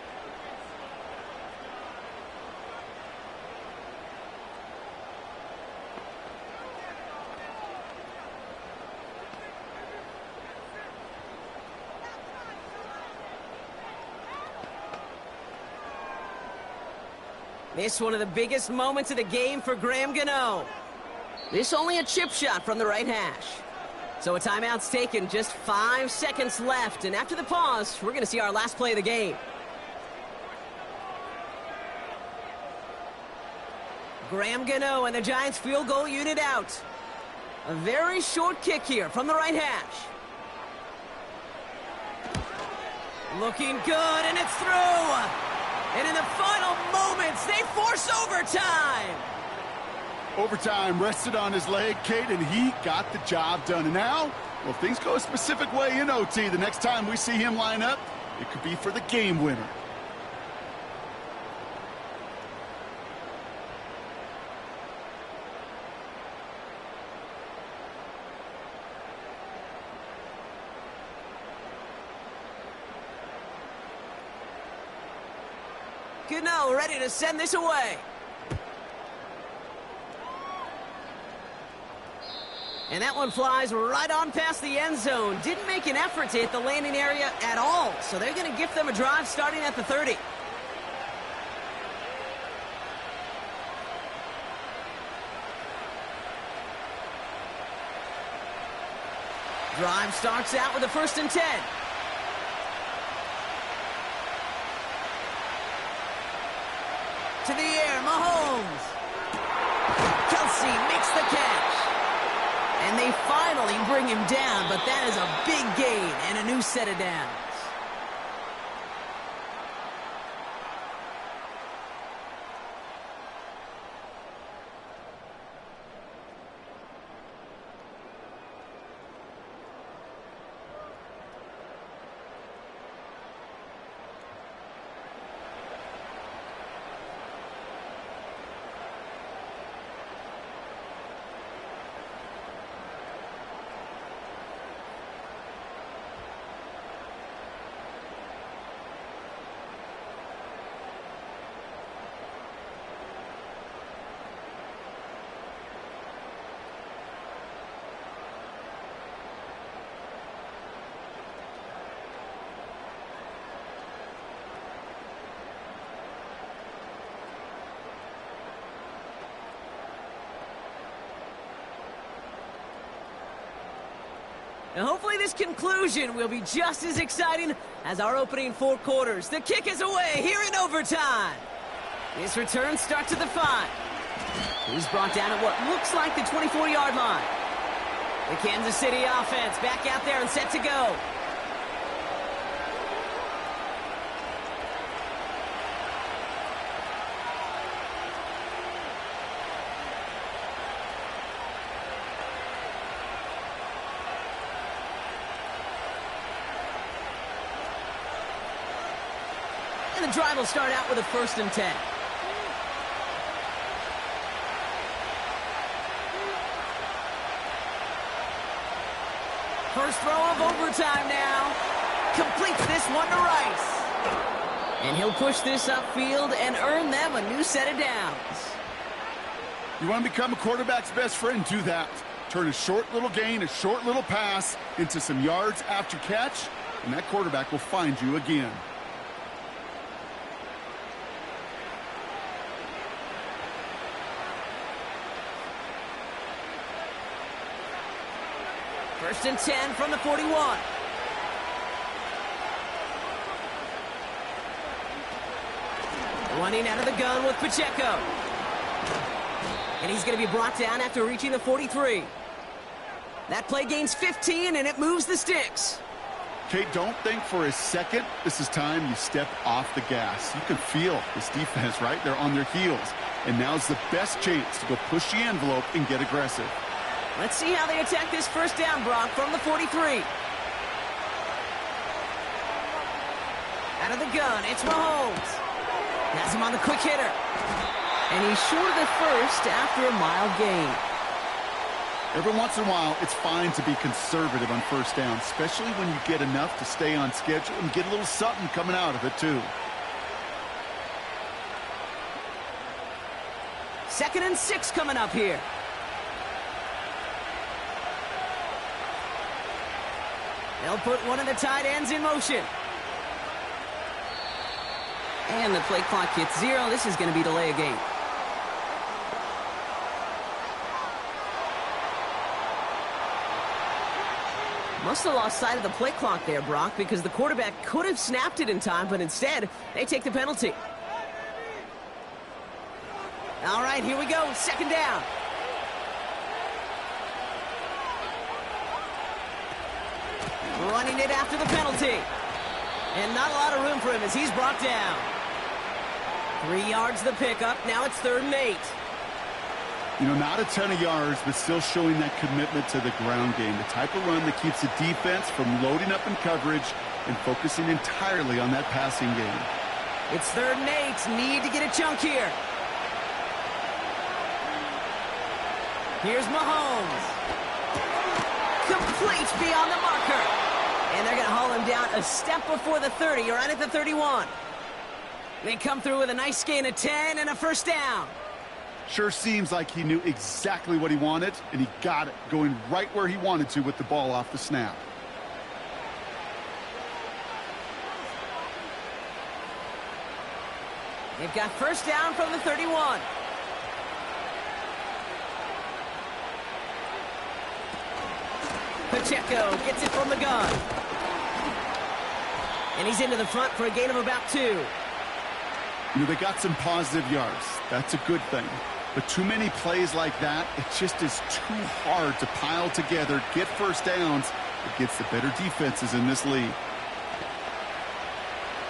This one of the biggest moments of the game for Graham Gano. This only a chip shot from the right hash. So a timeout's taken, just 5 seconds left, and after the pause, we're going to see our last play of the game. Graham Gano and the Giants field goal unit out. A very short kick here from the right hash. Looking good, and it's through. And in the final moments, they force overtime.
Overtime rested on his leg, Kate, and he got the job done. And now, well, if things go a specific way in OT, the next time we see him line up, it could be for the game winner.
Gano ready to send this away. And that one flies right on past the end zone. Didn't make an effort to hit the landing area at all. So they're going to gift them a drive starting at the 30. Drive starts out with a 1st and 10. To the air, Mahomes. Kelsey makes the catch. And they finally bring him down, but that is a big gain and a new set of downs. Now hopefully this conclusion will be just as exciting as our opening 4 quarters. The kick is away here in overtime. This return starts at the 5. He's brought down at what looks like the 24-yard line. The Kansas City offense back out there and set to go. And the drive will start out with a 1st and 10. First throw of overtime now. Completes this one to Rice. And he'll push this upfield and earn them a new set of downs.
You want to become a quarterback's best friend, do that. Turn a short little gain, a short little pass into some yards after catch, and that quarterback will find you again.
First and 10 from the 41. Running out of the gun with Pacheco. And he's going to be brought down after reaching the 43. That play gains 15, and it moves the sticks.
Kate, don't think for a second this is time you step off the gas. You can feel this defense, right? They're on their heels. And now's the best chance to go push the envelope and get aggressive.
Let's see how they attack this first down, Brock, from the 43. Out of the gun, it's Mahomes. Has him on the quick hitter. And he's short of the first after a mild gain.
Every once in a while, it's fine to be conservative on first down, especially when you get enough to stay on schedule and get a little something coming out of it, too.
2nd and 6 coming up here. They'll put one of the tight ends in motion. And the play clock hits 0. This is going to be delay a game. Must have lost sight of the play clock there, Brock, because the quarterback could have snapped it in time, but instead, they take the penalty. All right, here we go. 2nd down. Running it after the penalty. And not a lot of room for him as he's brought down. 3 yards the pickup. Now it's 3rd and 8.
You know, not a ton of yards, but still showing that commitment to the ground game. The type of run that keeps the defense from loading up in coverage and focusing entirely on that passing game.
It's 3rd and 8. Need to get a chunk here. Here's Mahomes. Complete beyond the marker. And they're going to haul him down a step before the 30, right at the 31. They come through with a nice gain of 10 and a first down.
Sure seems like he knew exactly what he wanted, and he got it, going right where he wanted to with the ball off the snap.
They've got first down from the 31. Pacheco gets it from the gun. And he's into the front for a gain of about 2.
You know, they got some positive yards. That's a good thing. But too many plays like that, it just is too hard to pile together, get first downs against the better defenses in this league.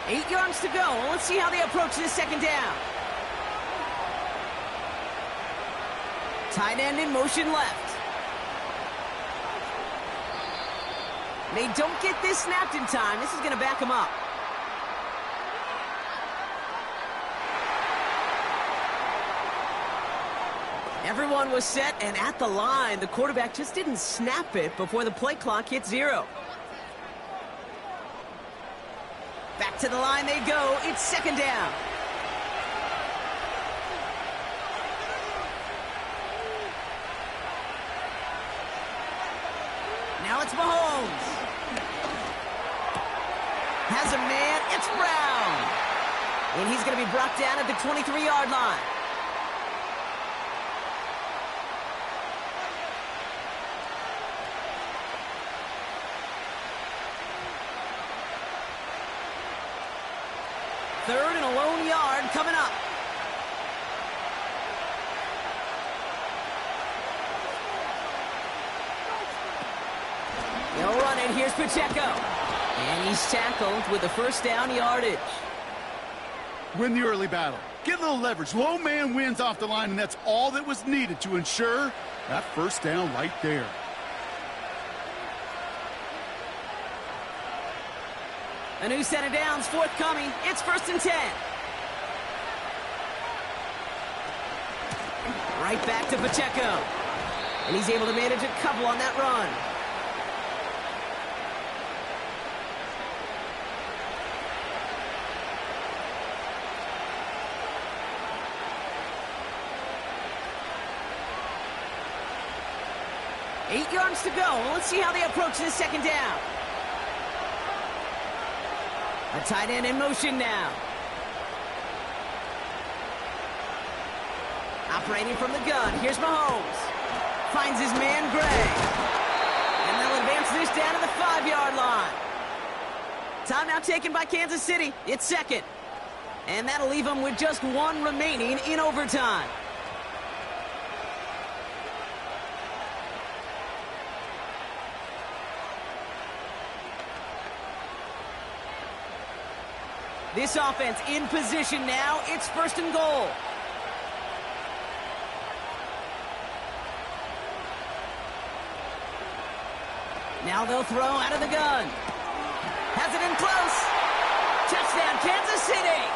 8 yards to go. Well, let's see how they approach this 2nd down. Tight end in motion left. They don't get this snapped in time. This is going to back them up. Everyone was set and at the line. The quarterback just didn't snap it before the play clock hit 0. Back to the line they go. It's 2nd down. Now it's Mahomes. Has a man. It's Brown. And he's going to be brought down at the 23-yard line. Third and a lone yard coming up. They'll run it. Here's Pacheco. And he's tackled with the first down yardage.
Win the early battle. Get a little leverage. Low man wins off the line, and that's all that was needed to ensure that first down right there.
A new set of downs forthcoming. It's 1st and 10. Right back to Pacheco. And he's able to manage a couple on that run. Eight yards to go. Well, let's see how they approach this second down. A tight end in motion now. Operating from the gun. Here's Mahomes. Finds his man, Gray. And they'll advance this down to the 5-yard line. Timeout taken by Kansas City. It's second. And that'll leave them with just one remaining in overtime. This offense in position now. It's 1st and goal. Now they'll throw out of the gun. Has it in close. Touchdown, Kansas City.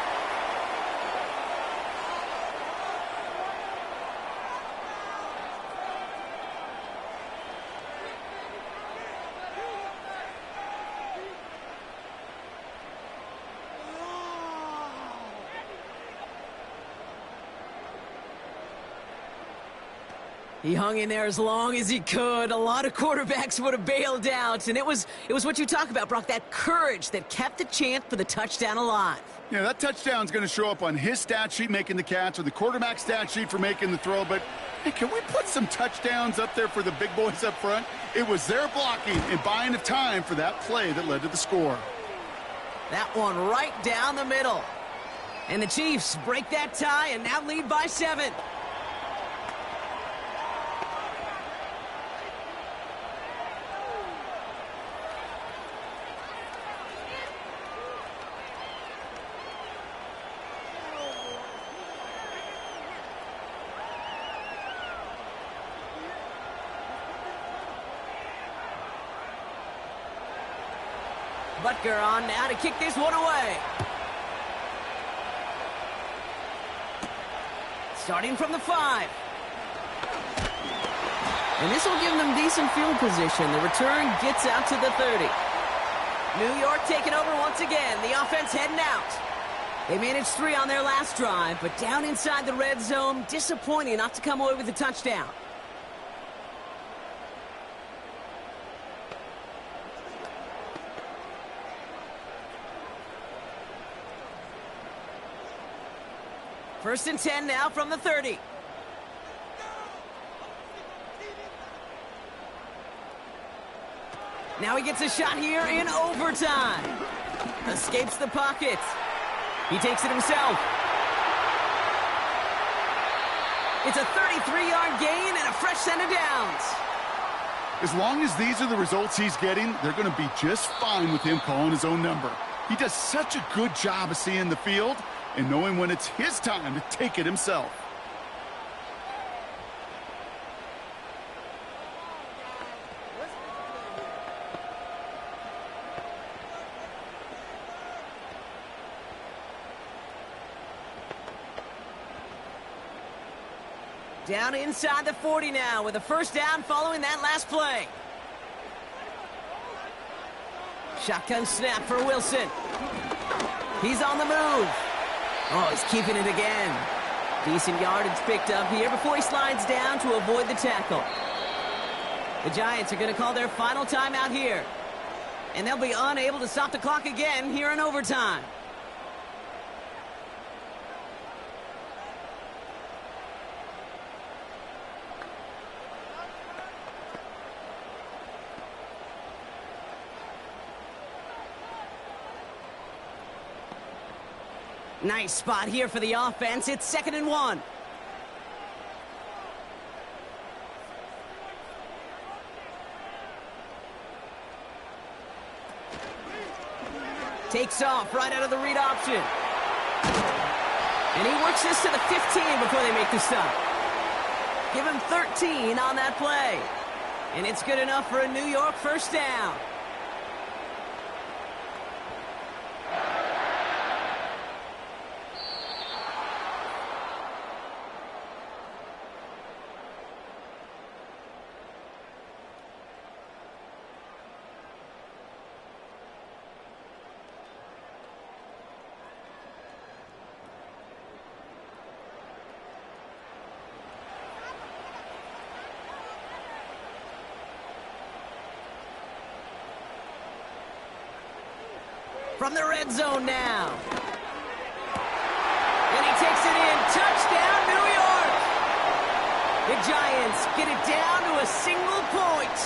He hung in there as long as he could. A lot of quarterbacks would have bailed out. And it was what you talk about, Brock, that courage that kept the chance for the touchdown alive.
Yeah, that touchdown's going to show up on his stat sheet making the catch or the quarterback stat sheet for making the throw. But, hey, can we put some touchdowns up there for the big boys up front? It was their blocking and buying of time for that play that led to the score.
That one right down the middle. And the Chiefs break that tie and now lead by 7. Butker on now to kick this one away. Starting from the 5. And this will give them decent field position. The return gets out to the 30. New York taking over once again. The offense heading out. They managed 3 on their last drive, but down inside the red zone, disappointing not to come away with a touchdown. First and 10 now from the 30. Now he gets a shot here in overtime. Escapes the pocket. He takes it himself. It's a 33-yard gain and a fresh set of downs.
As long as these are the results he's getting, they're going to be just fine with him calling his own number. He does such a good job of seeing the field and knowing when it's his time to take it himself.
Down inside the 40 now with a first down following that last play. Shotgun snap for Wilson. He's on the move. Oh, he's keeping it again. Decent yardage picked up here before he slides down to avoid the tackle. The Giants are going to call their final timeout here. And they'll be unable to stop the clock again here in overtime. Nice spot here for the offense. It's 2nd and 1. Takes off right out of the read option. And he works this to the 15 before they make the stop. Give him 13 on that play. And it's good enough for a New York first down. From the red zone now. And he takes it in. Touchdown, New York! The Giants get it down to a single point.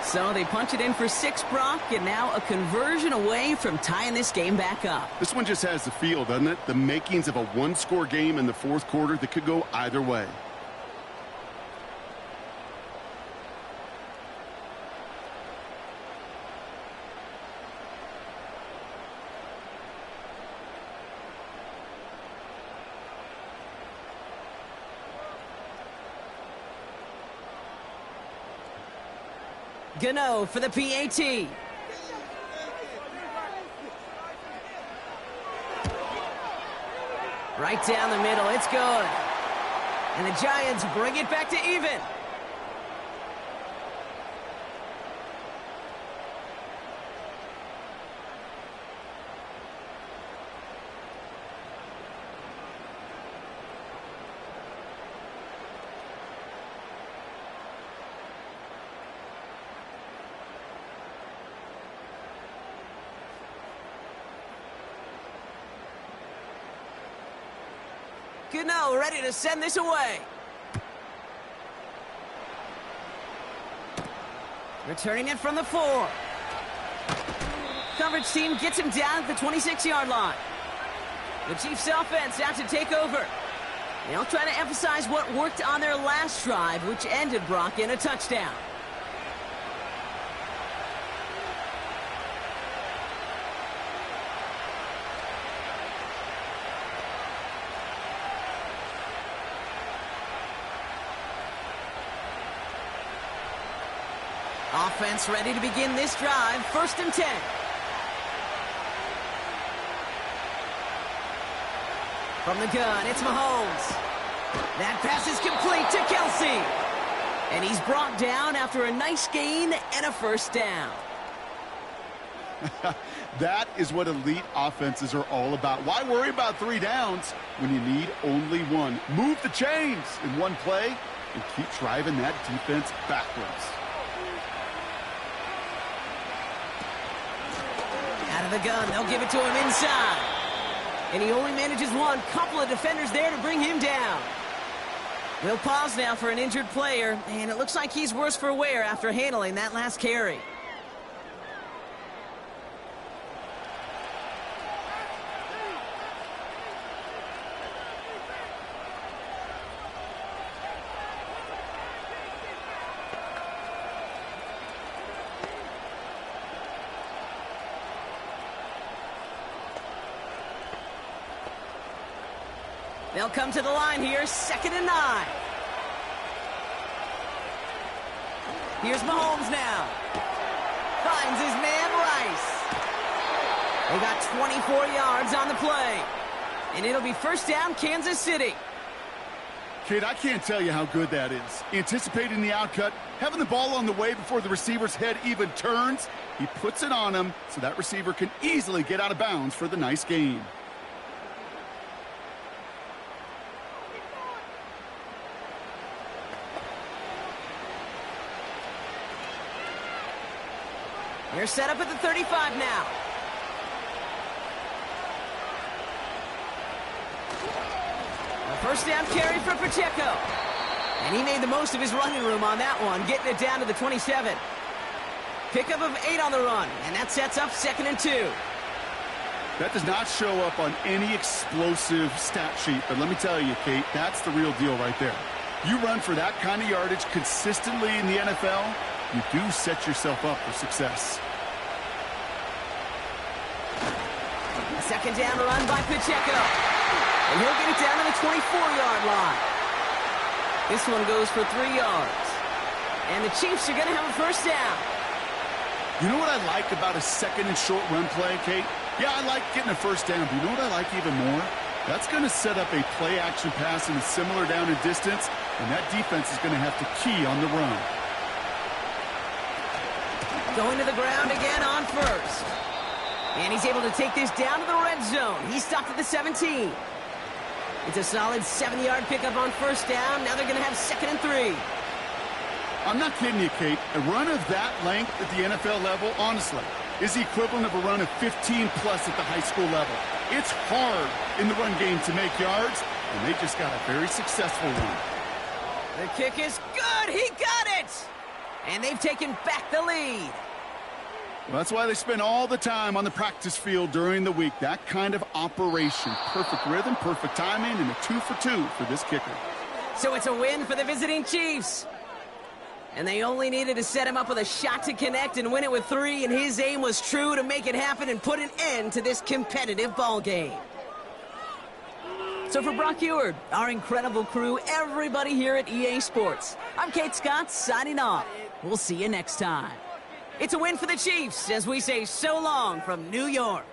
So they punch it in for 6, Brock, and now a conversion away from tying this game back up.
This one just has the feel, doesn't it? The makings of a one-score game in the fourth quarter that could go either way.
Gano for the PAT. Right down the middle, it's good. And the Giants bring it back to even. Gano ready to send this away. Returning it from the 4. Coverage team gets him down at the 26-yard line. The Chiefs offense out to take over. They'll try to emphasize what worked on their last drive, which ended, Brock, in a touchdown. Offense ready to begin this drive. 1st and 10. From the gun, it's Mahomes. That pass is complete to Kelsey. And he's brought down after a nice gain and a first down.
That is what elite offenses are all about. Why worry about 3 downs when you need only 1? Move the chains in one play and keep driving that defense backwards.
Out of the gun, they'll give it to him inside. And he only manages one. Couple of defenders there to bring him down. We'll pause now for an injured player, and it looks like he's worse for wear after handling that last carry. They'll come to the line here, 2nd and 9. Here's Mahomes now. Finds his man Rice. They got 24 yards on the play. And it'll be first down, Kansas City.
Kid, I can't tell you how good that is. Anticipating the outcut, having the ball on the way before the receiver's head even turns. He puts it on him so that receiver can easily get out of bounds for the nice gain.
They're set up at the 35 now. A first down carry for Pacheco. And he made the most of his running room on that one, getting it down to the 27. Pickup of 8 on the run, and that sets up 2nd and 2.
That does not show up on any explosive stat sheet, but let me tell you, Kate, that's the real deal right there. You run for that kind of yardage consistently in the NFL, you do set yourself up for success.
Second down run by Pacheco. And he'll get it down to the 24-yard line. This one goes for 3 yards. And the Chiefs are going to have a first down.
You know what I like about a second and short run play, Kate? Yeah, I like getting a first down, but you know what I like even more? That's going to set up a play-action pass in a similar down and distance, and that defense is going to have to key on the run.
Going to the ground again on first. And he's able to take this down to the red zone. He's stopped at the 17. It's a solid 7-yard pickup on first down. Now they're going to have 2nd and 3.
I'm not kidding you, Kate. A run of that length at the NFL level, honestly, is the equivalent of a run of 15-plus at the high school level. It's hard in the run game to make yards, and they just got a very successful one.
The kick is good. He got it. And they've taken back the lead.
Well, that's why they spend all the time on the practice field during the week. That kind of operation. Perfect rhythm, perfect timing, and a 2 for 2 for this kicker.
So it's a win for the visiting Chiefs. And they only needed to set him up with a shot to connect and win it with 3, and his aim was true to make it happen and put an end to this competitive ball game. So for Brock Eward, our incredible crew, everybody here at EA Sports, I'm Kate Scott signing off. We'll see you next time. It's a win for the Chiefs as we say so long from New York.